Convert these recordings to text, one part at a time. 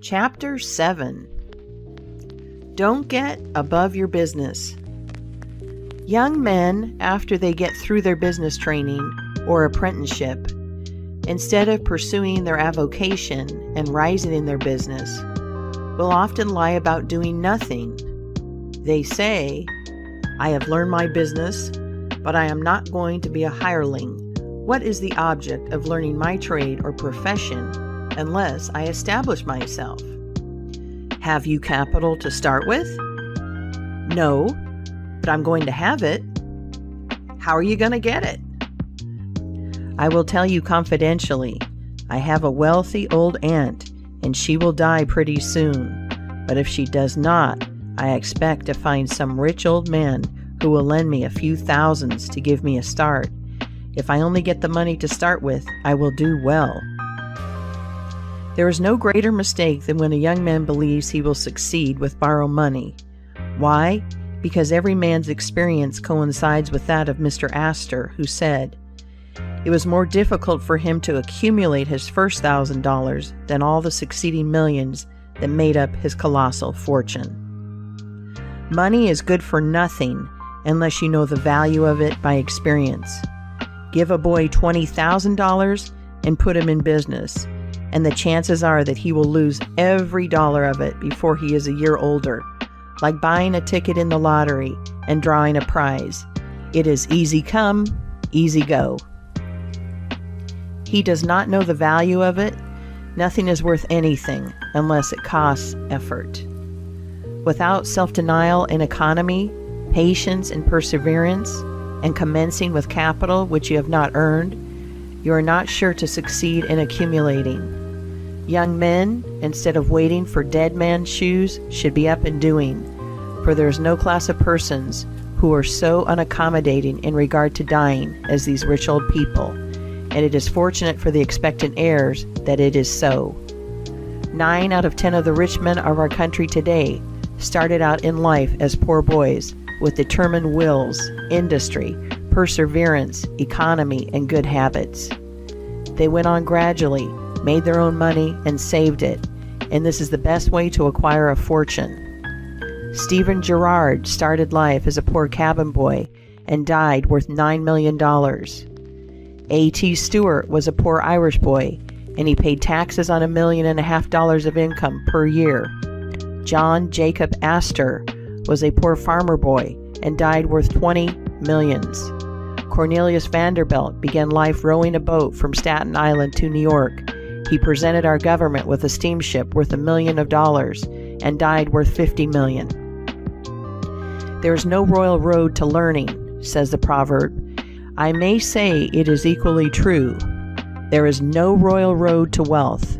Chapter 7. Don't get above your business. Young men, after they get through their business training or apprenticeship, instead of pursuing their avocation and rising in their business, will often lie about doing nothing. They say, "I have learned my business, but I am not going to be a hireling. What is the object of learning my trade or profession unless I establish myself?" Have you capital to start with? No, but I'm going to have it. How are you going to get it? I will tell you confidentially, I have a wealthy old aunt, and she will die pretty soon. But if she does not, I expect to find some rich old man who will lend me a few thousands to give me a start. If I only get the money to start with, I will do well. There is no greater mistake than when a young man believes he will succeed with borrowed money. Why? Because every man's experience coincides with that of Mr. Astor, who said, it was more difficult for him to accumulate his first $1,000 than all the succeeding millions that made up his colossal fortune. Money is good for nothing unless you know the value of it by experience. Give a boy $20,000 and put him in business, and the chances are that he will lose every dollar of it before he is a year older, like buying a ticket in the lottery and drawing a prize. It is easy come, easy go. He does not know the value of it. Nothing is worth anything unless it costs effort. Without self-denial and economy, patience and perseverance, and commencing with capital which you have not earned, you are not sure to succeed in accumulating. Young men, instead of waiting for dead man's shoes, should be up and doing, for there is no class of persons who are so unaccommodating in regard to dying as these rich old people, and it is fortunate for the expectant heirs that it is so. 9 out of 10 of the rich men of our country today started out in life as poor boys with determined wills, industry, perseverance, economy, and good habits. They went on gradually, made their own money, and saved it, and this is the best way to acquire a fortune. Stephen Girard started life as a poor cabin boy and died worth $9 million. A.T. Stewart was a poor Irish boy, and he paid taxes on $1.5 million of income per year. John Jacob Astor was a poor farmer boy and died worth 20 millions. Cornelius Vanderbilt began life rowing a boat from Staten Island to New York. He presented our government with a steamship worth $1 million and died worth 50 million. There is no royal road to learning, says the proverb. I may say it is equally true. There is no royal road to wealth,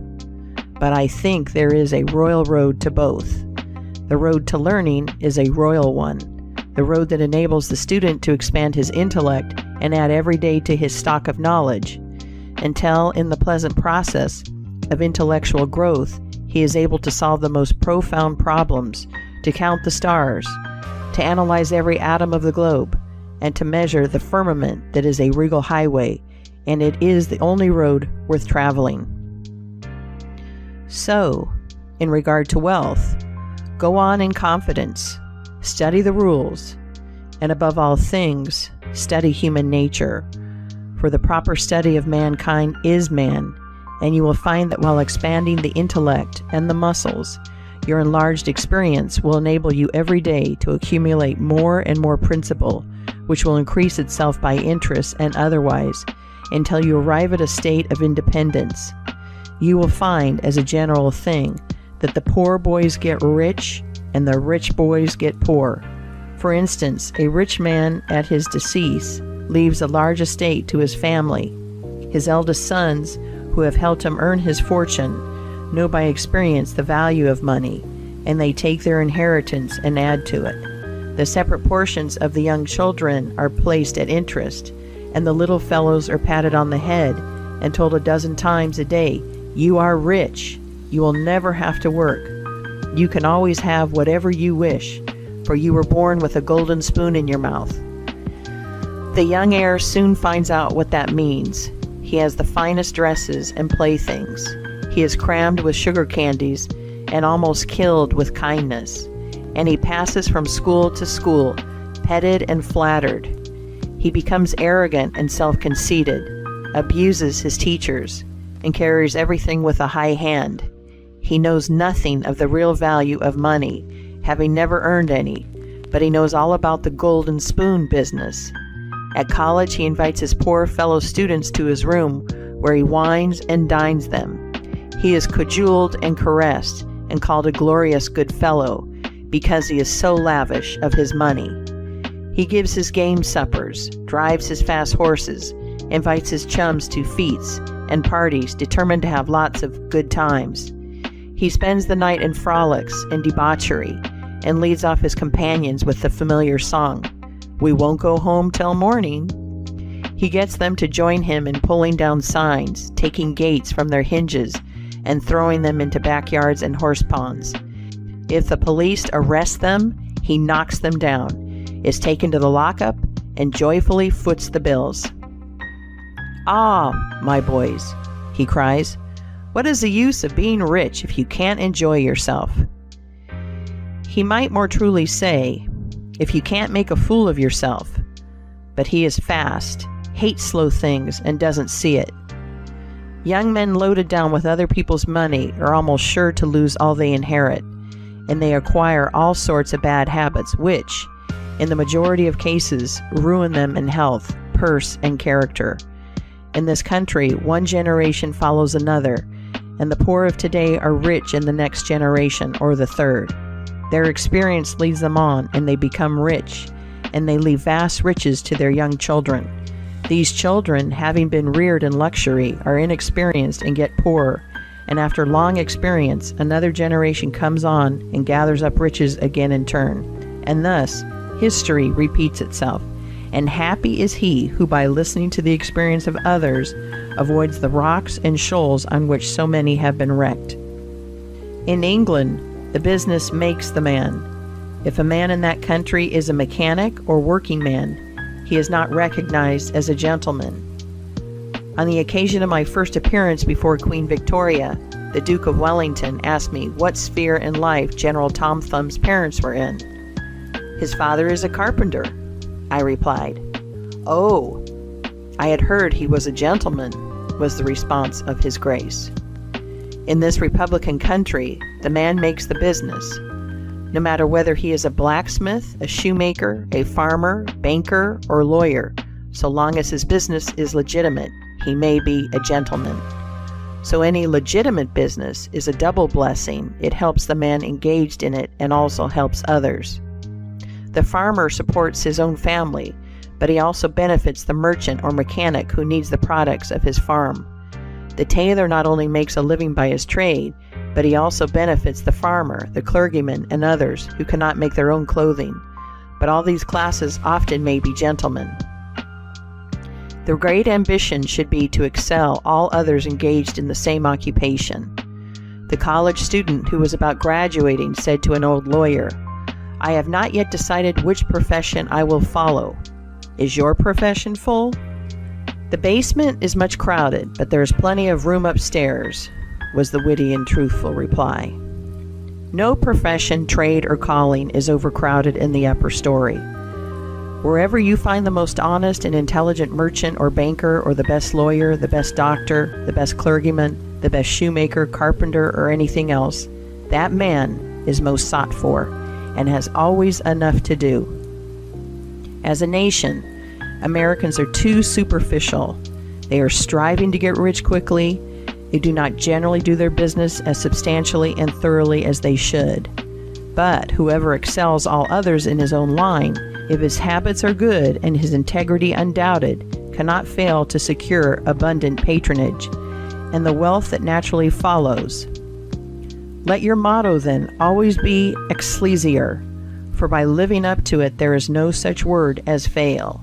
but I think there is a royal road to both. The road to learning is a royal one, the road that enables the student to expand his intellect and add every day to his stock of knowledge, until in the pleasant process of intellectual growth, he is able to solve the most profound problems, to count the stars, to analyze every atom of the globe, and to measure the firmament that is a regal highway, and it is the only road worth traveling. So, in regard to wealth, go on in confidence, study the rules, and above all things, study human nature. For the proper study of mankind is man, and you will find that while expanding the intellect and the muscles, your enlarged experience will enable you every day to accumulate more and more principle, which will increase itself by interest and otherwise, until you arrive at a state of independence. You will find, as a general thing, that the poor boys get rich and the rich boys get poor. For instance, a rich man at his decease leaves a large estate to his family. His eldest sons, who have helped him earn his fortune, know by experience the value of money, and they take their inheritance and add to it. The separate portions of the young children are placed at interest, and the little fellows are patted on the head and told a dozen times a day, "You are rich. You will never have to work. You can always have whatever you wish, for you were born with a golden spoon in your mouth." The young heir soon finds out what that means. He has the finest dresses and playthings. He is crammed with sugar candies and almost killed with kindness, and he passes from school to school, petted and flattered. He becomes arrogant and self-conceited, abuses his teachers, and carries everything with a high hand. He knows nothing of the real value of money, having never earned any, but he knows all about the golden spoon business. At college, he invites his poor fellow students to his room, where he wines and dines them. He is cajoled and caressed, and called a glorious good fellow, because he is so lavish of his money. He gives his game suppers, drives his fast horses, invites his chums to fetes and parties, determined to have lots of good times. He spends the night in frolics and debauchery, and leads off his companions with the familiar song, "We won't go home till morning." He gets them to join him in pulling down signs, taking gates from their hinges, and throwing them into backyards and horse ponds. If the police arrest them, he knocks them down, is taken to the lockup, and joyfully foots the bills. "Ah, my boys," he cries, "what is the use of being rich if you can't enjoy yourself?" He might more truly say, if you can't make a fool of yourself, but he is fast, hates slow things, and doesn't see it. Young men loaded down with other people's money are almost sure to lose all they inherit, and they acquire all sorts of bad habits which, in the majority of cases, ruin them in health, purse, and character. In this country, one generation follows another, and the poor of today are rich in the next generation or the third. Their experience leads them on, and they become rich, and they leave vast riches to their young children. These children, having been reared in luxury, are inexperienced and get poorer, and after long experience, another generation comes on and gathers up riches again in turn. And thus, history repeats itself, and happy is he who, by listening to the experience of others, avoids the rocks and shoals on which so many have been wrecked. In England, the business makes the man. If a man in that country is a mechanic or working man, he is not recognized as a gentleman. On the occasion of my first appearance before Queen Victoria, the Duke of Wellington asked me what sphere in life General Tom Thumb's parents were in. "His father is a carpenter," I replied. "Oh, I had heard he was a gentleman," was the response of His Grace. In this Republican country, the man makes the business. No matter whether he is a blacksmith, a shoemaker, a farmer, banker, or lawyer, so long as his business is legitimate, he may be a gentleman. So any legitimate business is a double blessing. It helps the man engaged in it and also helps others. The farmer supports his own family, but he also benefits the merchant or mechanic who needs the products of his farm. The tailor not only makes a living by his trade, but he also benefits the farmer, the clergyman, and others who cannot make their own clothing. But all these classes often may be gentlemen. The great ambition should be to excel all others engaged in the same occupation. The college student who was about graduating said to an old lawyer, "I have not yet decided which profession I will follow. Is your profession full?" "The basement is much crowded, but there is plenty of room upstairs," was the witty and truthful reply. No profession, trade, or calling is overcrowded in the upper story. Wherever you find the most honest and intelligent merchant or banker, or the best lawyer, the best doctor, the best clergyman, the best shoemaker, carpenter, or anything else, that man is most sought for and has always enough to do. As a nation, Americans are too superficial. They are striving to get rich quickly. They do not generally do their business as substantially and thoroughly as they should. But whoever excels all others in his own line, if his habits are good and his integrity undoubted, cannot fail to secure abundant patronage and the wealth that naturally follows. Let your motto then always be excelsior, for by living up to it there is no such word as fail.